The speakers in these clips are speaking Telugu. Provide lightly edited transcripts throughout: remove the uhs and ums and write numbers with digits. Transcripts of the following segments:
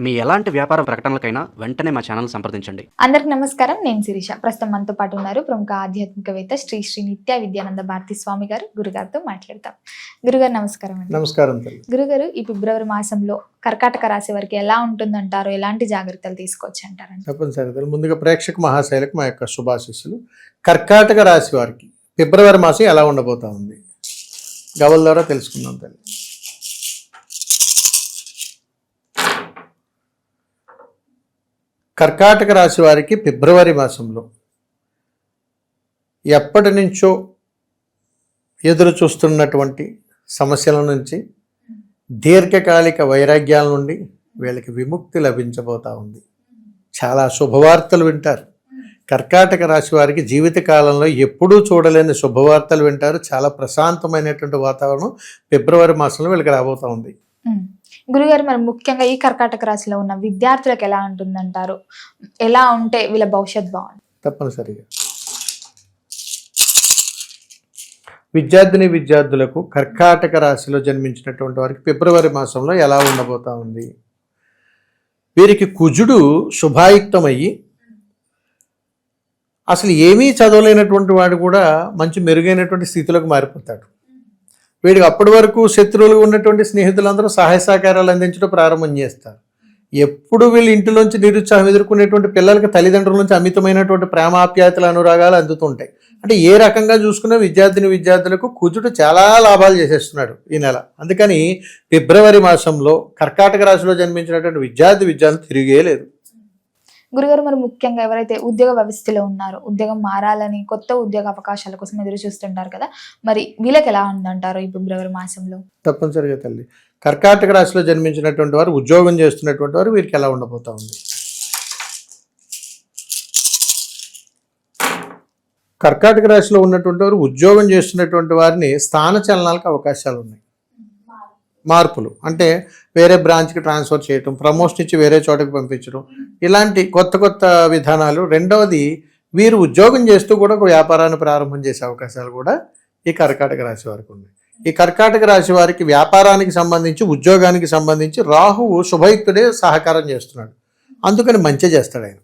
మీ ఎలాంటి వ్యాపార ప్రకటనలకైనా వెంటనే మా ఛానల్ సంప్రదించండి. అందరికి నమస్కారం. నేను శిరీష. ప్రస్తుతం మనతో పాటు ఉన్నారు ప్రముఖ ఆధ్యాత్మికవేత్త శ్రీ శ్రీ నిత్య విద్యానంద భారతి స్వామి గారు. గురుగారితో మాట్లాడతాం. గురుగారు నమస్కారం అండి. నమస్కారం. గురుగారు, ఈ ఫిబ్రవరి మాసంలో కర్కాటక రాశి వారికి ఎలా ఉంటుందంటారు? ఎలాంటి జాగ్రత్తలు తీసుకోవచ్చు అంటారండి? తప్పనిసరిగా ముందుగా ప్రేక్షక మహాశైలకు మా యొక్క శుభాశీస్సులు. కర్కాటక రాశి వారికి ఫిబ్రవరి మాసం ఎలా ఉండబోతా ఉంది గవల ద్వారా తెలుసుకుందాం తల్లి. కర్కాటక రాశి వారికి ఫిబ్రవరి మాసంలో ఎప్పటి నుంచో ఎదురు చూస్తున్నటువంటి సమస్యల నుంచి, దీర్ఘకాలిక వైరాగ్యాల నుండి వీళ్ళకి విముక్తి లభించబోతా ఉంది. చాలా శుభవార్తలు వింటారు. కర్కాటక రాశి వారికి జీవితకాలంలో ఎప్పుడూ చూడలేని శుభవార్తలు వింటారు. చాలా ప్రశాంతమైనటువంటి వాతావరణం ఫిబ్రవరి మాసంలో వీళ్ళకి రాబోతా ఉంది. గురుగారు, మరి ముఖ్యంగా ఈ కర్కాటక రాశిలో ఉన్న విద్యార్థులకు ఎలా ఉంటుందంటారు? ఎలా ఉంటే వీళ్ళ భవిష్యత్ బాగుంది? తప్పనిసరిగా విద్యార్థులకు కర్కాటక రాశిలో జన్మించినటువంటి వారికి ఫిబ్రవరి మాసంలో ఎలా ఉండబోతా ఉంది? వీరికి కుజుడు శుభాయుక్తమయ్యి అసలు ఏమీ చదవలేనటువంటి వాడు కూడా మంచి మెరుగైనటువంటి స్థితిలోకి మారిపోతాడు. వీడికి అప్పటి వరకు శత్రువులు ఉన్నటువంటి స్నేహితులందరూ సహాయ సహకారాలు అందించడం ప్రారంభం చేస్తారు. ఎప్పుడు వీళ్ళు ఇంటిలోంచి నిరుత్సాహం ఎదుర్కొనేటువంటి పిల్లలకి తల్లిదండ్రుల నుంచి అమితమైనటువంటి ప్రేమాప్యాయతల అనురాగాలు అందుతుంటాయి. అంటే ఏ రకంగా చూసుకున్నా విద్యార్థులకు కుజుడు చాలా లాభాలు చేసేస్తున్నాడు ఈ నెల. అందుకని ఫిబ్రవరి మాసంలో కర్కాటక రాశిలో జన్మించినటువంటి విద్యార్థులు తిరిగే లేదు. గురుగారు, మరి ముఖ్యంగా ఎవరైతే ఉద్యోగ వ్యవస్థలో ఉన్నారో, ఉద్యోగం మారాలని కొత్త ఉద్యోగ అవకాశాల కోసం ఎదురు చూస్తుంటారు కదా, మరి వీళ్ళకి ఎలా ఉందంటారు ఈ ఫిబ్రవరి మాసంలో? తప్పనిసరిగా తల్లి, కర్కాటక రాశిలో జన్మించినటువంటి వారు, ఉద్యోగం చేస్తున్నటువంటి వారు వీరికి ఎలా ఉండబోతా ఉంది? కర్కాటక రాశిలో ఉన్నటువంటి వారు, ఉద్యోగం చేస్తున్నటువంటి వారిని స్థాన చలనాలకు అవకాశాలు ఉన్నాయి. మార్పులు అంటే వేరే బ్రాంచ్కి ట్రాన్స్ఫర్ చేయటం, ప్రమోషన్ ఇచ్చి వేరే చోటకి పంపించడం, ఇలాంటి కొత్త విధానాలు. రెండవది, వీరు ఉద్యోగం చేస్తూ కూడా ఒక వ్యాపారాన్ని ప్రారంభం చేసే అవకాశాలు కూడా ఈ కర్కాటక రాశి వారికి ఉన్నాయి. ఈ కర్కాటక రాశి వారికి వ్యాపారానికి సంబంధించి, ఉద్యోగానికి సంబంధించి రాహువు శుభయుక్తుడే సహకారం చేస్తున్నాడు. అందుకని మంచి చేస్తాడు ఆయన.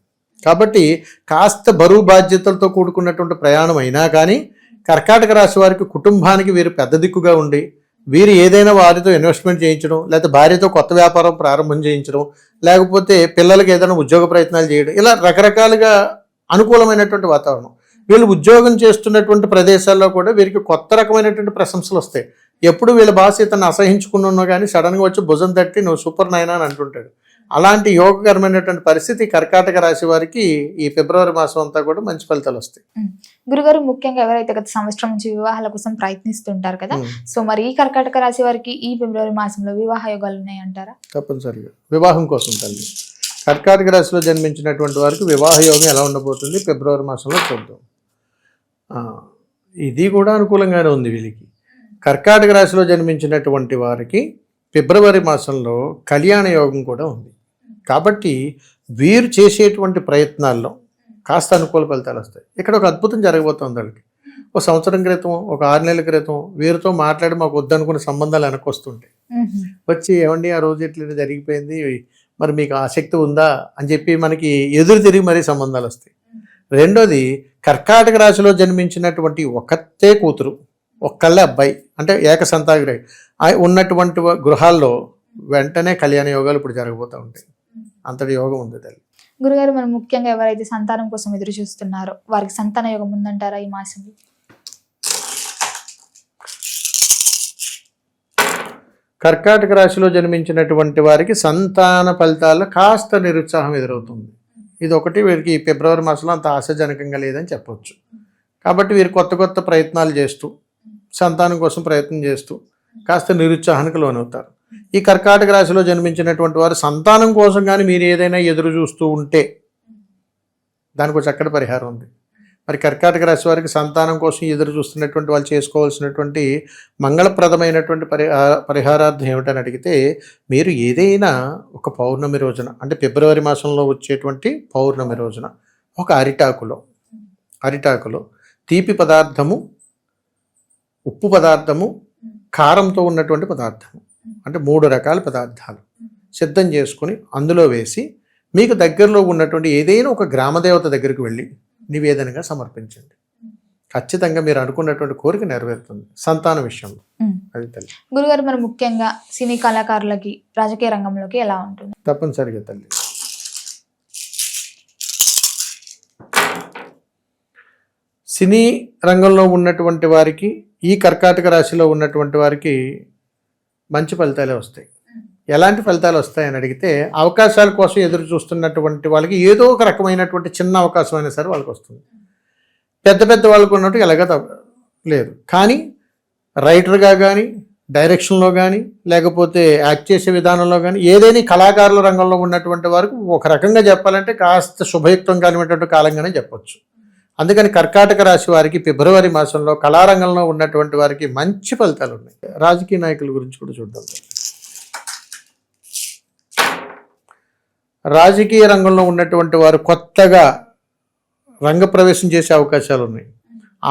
కాబట్టి కాస్త బరువు బాధ్యతలతో కూడుకున్నటువంటి ప్రయాణం అయినా కానీ కర్కాటక రాశి వారికి కుటుంబానికి వీరు పెద్ద దిక్కుగా ఉండి, వీరు ఏదైనా వారితో ఇన్వెస్ట్మెంట్ చేయించడం, లేకపోతే భార్యతో కొత్త వ్యాపారం ప్రారంభం చేయించడం, లేకపోతే పిల్లలకి ఏదైనా ఉద్యోగ ప్రయత్నాలు చేయడం, ఇలా రకరకాలుగా అనుకూలమైనటువంటి వాతావరణం. వీళ్ళు ఉద్యోగం చేస్తున్నటువంటి ప్రదేశాల్లో కూడా వీరికి కొత్త రకమైనటువంటి ప్రశంసలు వస్తాయి. ఎప్పుడు వీళ్ళ బాస్ ఇతను అసహించుకున్నా కానీ సడన్గా వచ్చి భుజం తట్టి నువ్వు సూపర్ నాయనా అని అంటుంటాడు. అలాంటి యోగకరమైనటువంటి పరిస్థితి కర్కాటక రాశి వారికి ఈ ఫిబ్రవరి మాసం అంతా కూడా మంచి ఫలితాలు వస్తాయి. గురుగారు, ముఖ్యంగా ఎవరైతే గత సంవత్సరం నుంచి వివాహాల కోసం ప్రయత్నిస్తుంటారు కదా, సో మరి ఈ కర్కాటక రాశి వారికి ఈ ఫిబ్రవరి మాసంలో వివాహ యోగాలు ఉన్నాయంటారా? తప్పనిసరిగా వివాహం కోసం తల్లి కర్కాటక రాశిలో జన్మించినటువంటి వారికి వివాహ యోగం ఎలా ఉండబోతుంది ఫిబ్రవరి మాసంలో చూద్దాం. ఇది కూడా అనుకూలంగానే ఉంది వీళ్ళకి. కర్కాటక రాశిలో జన్మించినటువంటి వారికి ఫిబ్రవరి మాసంలో కళ్యాణ యోగం కూడా ఉంది. కాబట్టి వీరు చేసేటువంటి ప్రయత్నాల్లో కాస్త అనుకూల ఫలితాలు వస్తాయి. ఇక్కడ ఒక అద్భుతం జరగబోతుంది వాళ్ళకి. ఒక సంవత్సరం క్రితం, ఒక 6 నెలల క్రితం వీరితో మాట్లాడి మాకు వద్దనుకున్న సంబంధాలు వెనకొస్తుంటాయి. వచ్చి ఏమండి ఆ రోజు ఇట్లా జరిగిపోయింది, మరి మీకు ఆసక్తి ఉందా అని చెప్పి మనకి ఎదురు తిరిగి మరీ సంబంధాలు వస్తాయి. రెండోది, కర్కాటక రాశిలో జన్మించినటువంటి ఒక్కతే కూతురు, ఒక్కళ్ళే అబ్బాయి, అంటే ఏకసంతాగ్రహి ఉన్నటువంటి గృహాల్లో వెంటనే కళ్యాణ యోగాలు ఇప్పుడు జరగబోతూ ఉంటాయి. అంతటి యోగం ఉంది తల్లి. గురుగారు, మరి ముఖ్యంగా ఎవరైతే సంతానం కోసం ఎదురు చూస్తున్నారో వారికి సంతాన యోగం ఉందంటారా ఈ మాసంలో? కర్కాటక రాశిలో జన్మించినటువంటి వారికి సంతాన ఫలితాల్లో కాస్త నిరుత్సాహం ఎదురవుతుంది. ఇది ఒకటి వీరికి ఫిబ్రవరి మాసంలో అంత ఆశాజనకంగా లేదని చెప్పవచ్చు. కాబట్టి వీరు కొత్త ప్రయత్నాలు చేస్తూ, సంతానం కోసం ప్రయత్నం చేస్తూ కాస్త నిరుత్సాహానికి లోనవుతారు. ఈ కర్కాటక రాశిలో జన్మించినటువంటి వారు సంతానం కోసం కానీ మీరు ఏదైనా ఎదురు చూస్తూ ఉంటే దానికి ఒక చక్కటి పరిహారం ఉంది. మరి కర్కాటక రాశి వారికి సంతానం కోసం ఎదురు చూస్తున్నటువంటి వాళ్ళు చేసుకోవాల్సినటువంటి మంగళప్రదమైనటువంటి పరిహారార్థం ఏమిటని అడిగితే, మీరు ఏదైనా ఒక పౌర్ణమి రోజున, అంటే ఫిబ్రవరి మాసంలో వచ్చేటువంటి పౌర్ణమి రోజున ఒక అరిటాకులో తీపి పదార్థము, ఉప్పు పదార్థము, కారంతో ఉన్నటువంటి పదార్థము, అంటే 3 రకాల పదార్థాలు సిద్ధం చేసుకుని అందులో వేసి మీకు దగ్గరలో ఉన్నటువంటి ఏదైనా ఒక గ్రామదేవత దగ్గరికి వెళ్ళి నివేదనగా సమర్పించండి. ఖచ్చితంగా మీరు అనుకున్నటువంటి కోరిక నెరవేరుతుంది సంతాన విషయంలో. అది తల్లి. గురుగారు మరి ముఖ్యంగా సినీ కళాకారులకి రాజకీయ రంగంలోకి ఎలా ఉంటుంది? తప్పనిసరిగా తల్లి. సినీ రంగంలో ఉన్నటువంటి వారికి, ఈ కర్కాటక రాశిలో ఉన్నటువంటి వారికి మంచి ఫలితాలే వస్తాయి. ఎలాంటి ఫలితాలు వస్తాయని అడిగితే, అవకాశాల కోసం ఎదురు చూస్తున్నటువంటి వాళ్ళకి ఏదో ఒక రకమైనటువంటి చిన్న అవకాశం అయినా సరే వాళ్ళకి వస్తుంది. పెద్ద పెద్ద వాళ్ళకు ఉన్నట్టు ఎలాగ లేదు. కానీ రైటర్గా కానీ, డైరెక్షన్లో కానీ, లేకపోతే యాక్ట్ చేసే విధానంలో కానీ, ఏదైనా కళాకారుల రంగంలో ఉన్నటువంటి వారికి ఒక రకంగా చెప్పాలంటే కాస్త శుభయుక్తం కానిటువంటి కాలంగానే చెప్పొచ్చు. అందుకని కర్కాటక రాశి వారికి ఫిబ్రవరి మాసంలో కళారంగంలో ఉన్నటువంటి వారికి మంచి ఫలితాలు ఉన్నాయి. రాజకీయ నాయకుల గురించి కూడా చూద్దాం. రాజకీయ రంగంలో ఉన్నటువంటి వారు కొత్తగా రంగప్రవేశం చేసే అవకాశాలు ఉన్నాయి.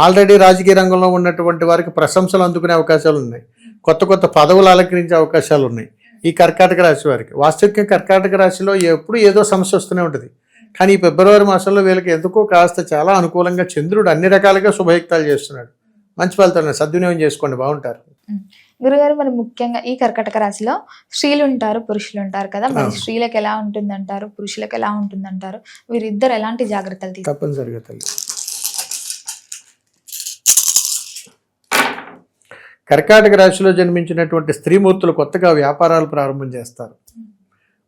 ఆల్రెడీ రాజకీయ రంగంలో ఉన్నటువంటి వారికి ప్రశంసలు అందుకునే అవకాశాలు ఉన్నాయి. కొత్త కొత్త పదవులు అలంకరించే అవకాశాలు ఉన్నాయి ఈ కర్కాటక రాశి వారికి. వాస్తవికంగా కర్కాటక రాశిలో ఎప్పుడు ఏదో సమస్య వస్తూనే ఉంటుంది. కానీ ఈ ఫిబ్రవరి మాసంలో వీళ్ళకి ఎందుకో కాస్త చాలా అనుకూలంగా చంద్రుడు అన్ని రకాలుగా శుభయుక్తాలు చేస్తున్నాడు. మంచి ఫలితాలు సద్వినియోగం చేసుకోండి, బాగుంటారు. గురుగారు మరి ముఖ్యంగా ఈ కర్కాటక రాశిలో స్త్రీలు ఉంటారు, పురుషులు ఉంటారు కదా, మరి స్త్రీలకు ఎలా ఉంటుందంటారు, పురుషులకు ఎలా ఉంటుందంటారు? వీరిద్దరు ఎలాంటి జాగ్రత్తలు తీసుకుంటారు? తప్పనిసరిగా తల్లి. కర్కాటక రాశిలో జన్మించినటువంటి స్త్రీమూర్తులు కొత్తగా వ్యాపారాలు ప్రారంభం చేస్తారు.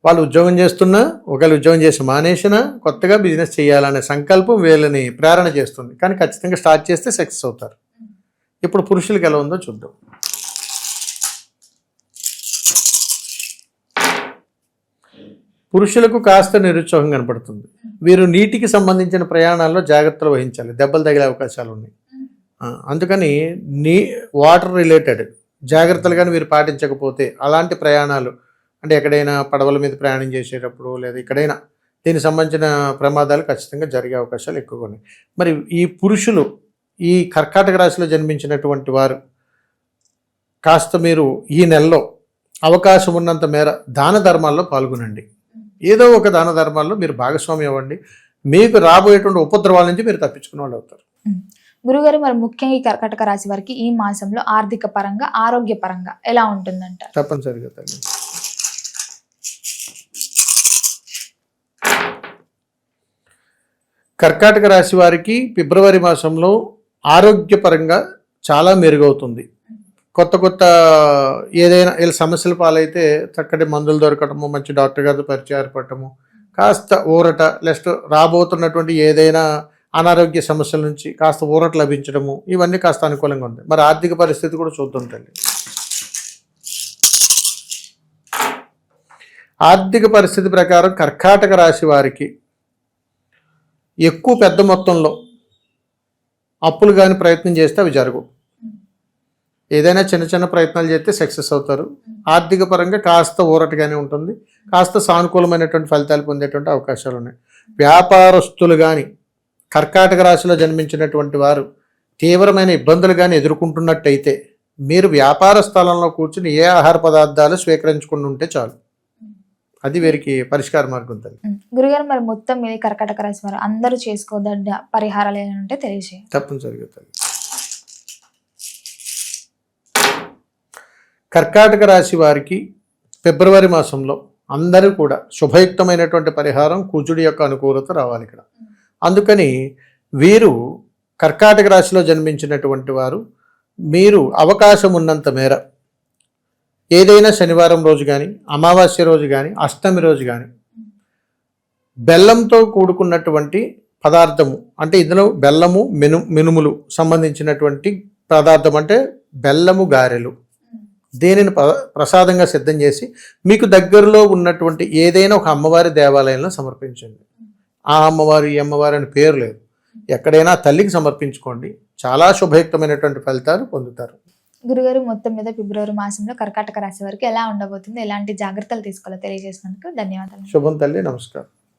వాళ్ళు ఉద్యోగం చేస్తున్నా, ఒకవేళ ఉద్యోగం చేసి మానేసినా కొత్తగా బిజినెస్ చేయాలనే సంకల్పం వీళ్ళని ప్రేరణ చేస్తుంది. కానీ ఖచ్చితంగా స్టార్ట్ చేస్తే సక్సెస్ అవుతారు. ఇప్పుడు పురుషులకు ఎలా ఉందో చూద్దాం. పురుషులకు కాస్త నిరుత్సాహం కనపడుతుంది. వీరు నీటికి సంబంధించిన ప్రయాణాల్లో జాగ్రత్తలు వహించాలి, దెబ్బలు తగిలే అవకాశాలు ఉన్నాయి. అందుకని వాటర్ రిలేటెడ్ జాగ్రత్తలు కానీ వీరు పాటించకపోతే అలాంటి ప్రయాణాలు అంటే ఎక్కడైనా పడవల మీద ప్రయాణం చేసేటప్పుడు లేదా ఎక్కడైనా దీనికి సంబంధించిన ప్రమాదాలు ఖచ్చితంగా జరిగే అవకాశాలు ఎక్కువగా ఉన్నాయి. మరి ఈ పురుషులు ఈ కర్కాటక రాశిలో జన్మించినటువంటి వారు కాస్త మీరు ఈ నెలలో అవకాశం ఉన్నంత మేర దాన ధర్మాల్లో పాల్గొనండి. ఏదో ఒక దాన ధర్మాల్లో మీరు భాగస్వామి అవ్వండి. మీకు రాబోయేటువంటి ఉపద్రవాల నుంచి మీరు తప్పించుకునే వాళ్ళు అవుతారు. గురుగారు మరి ముఖ్యంగా ఈ కర్కాటక రాశి వారికి ఈ మాసంలో ఆర్థిక పరంగా, ఆరోగ్య పరంగా ఎలా ఉంటుందంటారు? తప్పనిసరిగా తల్లి. కర్కాటక రాశి వారికి ఫిబ్రవరి మాసంలో ఆరోగ్యపరంగా చాలా మెరుగవుతుంది. కొత్త కొత్త ఏదైనా వీళ్ళ సమస్యల పాలైతే చక్కటి మందులు దొరకటము, మంచి డాక్టర్ గారితో పరిచయం ఏర్పడటము, కాస్త ఊరట నెక్స్ట్ రాబోతున్నటువంటి ఏదైనా అనారోగ్య సమస్యల నుంచి కాస్త ఊరట లభించడము, ఇవన్నీ కాస్త అనుకూలంగా ఉంది. మరి ఆర్థిక పరిస్థితి కూడా చూద్దాం తల్లి. ఆర్థిక పరిస్థితి ప్రకారం కర్కాటక రాశి వారికి ఎక్కువ పెద్ద మొత్తంలో అప్పులు కానీ ప్రయత్నం చేస్తే అవి జరగవు. ఏదైనా చిన్న చిన్న ప్రయత్నాలు చేస్తే సక్సెస్ అవుతారు. ఆర్థిక పరంగా కాస్త ఊరటగానే ఉంటుంది, కాస్త సానుకూలమైనటువంటి ఫలితాలు పొందేటువంటి అవకాశాలు ఉన్నాయి. వ్యాపారస్తులు కానీ కర్కాటక రాశిలో జన్మించినటువంటి వారు తీవ్రమైన ఇబ్బందులు కానీ ఎదుర్కొంటున్నట్టయితే మీరు వ్యాపార స్థలంలో కూర్చుని ఏ ఆహార పదార్థాలు స్వీకరించుకుని ఉంటే చాలు, అది వీరికి పరిష్కార మార్గం. గురుగారు మరి మొత్తం మీద కర్కాటక రాశి వారు అందరూ చేసుకోదగ్గ పరిహారాలు ఏమంటే తెలియజేయండి. తప్పనిసరిగా తల్లి. కర్కాటక రాశి వారికి ఫిబ్రవరి మాసంలో అందరూ కూడా శుభయుక్తమైనటువంటి పరిహారం కుజుడి యొక్క అనుకూలత రావాలి ఇక్కడ. అందుకని వీరు కర్కాటక రాశిలో జన్మించినటువంటి వారు మీరు అవకాశం ఉన్నంత మేర ఏదైనా శనివారం రోజు కానీ, అమావాస్య రోజు కానీ, అష్టమి రోజు కానీ బెల్లంతో కూడుకున్నటువంటి పదార్థము, అంటే ఇందులో బెల్లము మినుములు సంబంధించినటువంటి పదార్థం అంటే బెల్లము గారెలు, దీనిని ప్రసాదంగా సిద్ధం చేసి మీకు దగ్గరలో ఉన్నటువంటి ఏదైనా ఒక అమ్మవారి దేవాలయంలో సమర్పించండి. ఆ అమ్మవారు ఈ అమ్మవారు అని పేరు లేదు, ఎక్కడైనా తల్లికి సమర్పించుకోండి. చాలా శుభయుక్తమైనటువంటి ఫలితాలు పొందుతారు. గురుగారు మొత్తం మీద ఫిబ్రవరి మాసంలో కర్కాటక రాశి వారికి ఎలా ఉండబోతుంది, ఎలాంటి జాగ్రత్తలు తీసుకోవాలో తెలియజేసినందుకు ధన్యవాదాలు. శుభం తల్లి, నమస్కారం.